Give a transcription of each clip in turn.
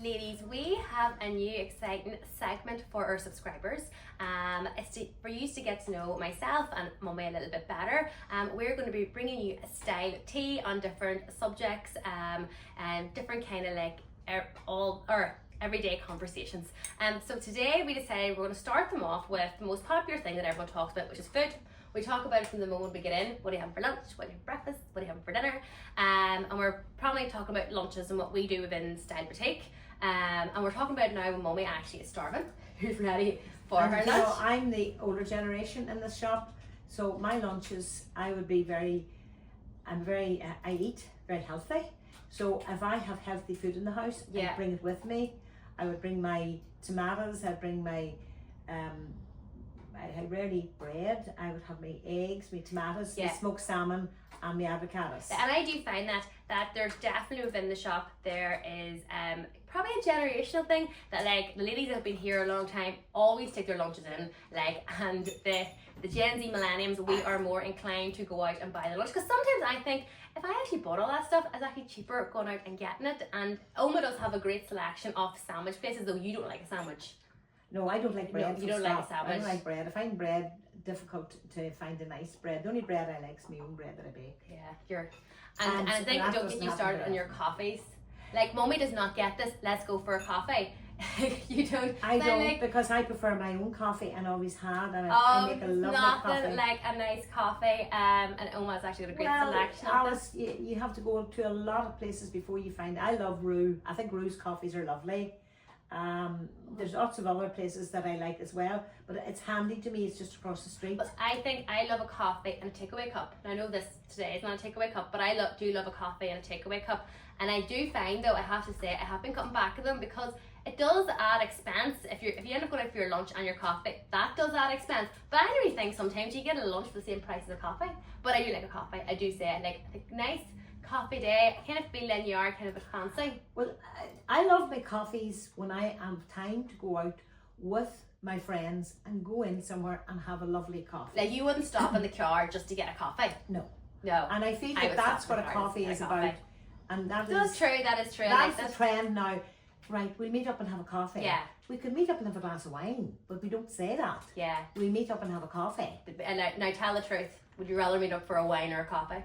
Ladies, we have a new exciting segment for our subscribers. For you to get to know myself and Mummy a little bit better. We're going to be bringing you a style tea on different subjects, and different kind of like all our everyday conversations. So today we decided we're going to start them off with the most popular thing that everyone talks about, which is food. We talk about it from the moment we get in. What do you have for lunch? What do you have for breakfast? What do you have for dinner? And we're probably talking about lunches and what we do within Style Boutique. And we're talking about now when Mummy actually is starving, who's ready for her lunch. So I'm the older generation in the shop, so my lunches I eat very healthy. So if I have healthy food in the house, I bring it with me. I would bring my tomatoes. I'd bring my I rarely eat bread. I would have my eggs, my tomatoes, my smoked salmon, and my avocados. And I do find that there's definitely within the shop there is probably a generational thing that like the ladies that have been here a long time always take their lunches in, and the Gen Z millenniums, we are more inclined to go out and buy the lunch, because sometimes I think if I actually bought all that stuff, it's actually cheaper going out and getting it. And Oma does have a great selection of sandwich places, though you don't like a sandwich. No, I don't like bread. No, you don't like a sandwich. I don't like bread. I find bread difficult to find a nice bread. The only bread I like is my own bread that I bake. Yeah, and I think don't get you started on your coffees. Like Mummy does not get this. Let's go for a coffee. You don't. I don't, because I prefer my own coffee and always had, and I make a lovely coffee. Nothing like a nice coffee. And Oma's actually got a great selection. Alice, you have to go to a lot of places before you find. I love Rue. I think Rue's coffees are lovely. There's lots of other places that I like as well, but it's handy to me. It's just across the street. But I think I love a coffee and a takeaway cup. Now, I know this today is not a takeaway cup, but I do love a coffee and a takeaway cup. And I do find, though, I have to say, I have been cutting back to them because it does add expense. If you end up going out for your lunch and your coffee, that does add expense. But I really think sometimes you get a lunch for the same price as a coffee. But I do like a coffee. I do say I like a nice coffee day. I kind of feel in yard, kind of a fancy. Well, I love my coffees when I have time to go out with my friends and go in somewhere and have a lovely coffee. Like you wouldn't stop in the car just to get a coffee. No. No. And I feel like that's what a coffee is about. And that is true. That is true. That's the trend now. Right, we'll meet up and have a coffee. Yeah. We could meet up and have a glass of wine, but we don't say that. Yeah. We meet up and have a coffee. And now tell the truth. Would you rather meet up for a wine or a coffee?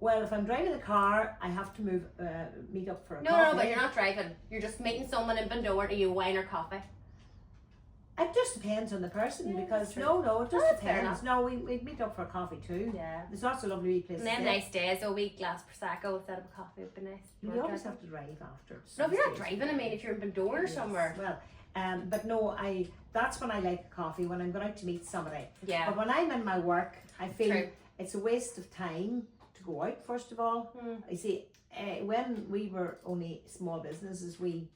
Well, if I'm driving the car, I have to meet up for a coffee. No, but you're not driving. You're just meeting someone in Bundover. Are you wine or coffee? It just depends on the person, because it just depends. No, we'd meet up for a coffee too. Yeah. There's lots of lovely places. And then nice days, a wee glass Prosecco instead of a coffee would be nice. You always have to drive after. No, if you're not driving, I mean, if you're in Bundover or somewhere. Well, but no, that's when I like a coffee, when I'm going out to meet somebody. Yeah. But when I'm in my work, I feel it's a waste of time to go out, first of all. You see, when we were only small businesses, we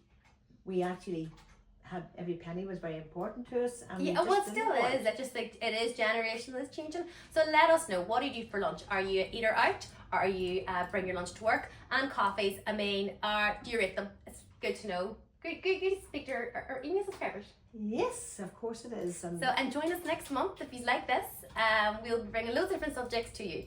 actually had every penny was very important to us. And well, it still is. It just like it is generational, it's changing. So let us know, what do you do for lunch? Are you an eater out, or are you bring your lunch to work? And coffees, I mean, do you rate them? It's good to know. Good to speak to our email subscribers. Yes, of course it is. And join us next month if you like this. We'll be bringing loads of different subjects to you.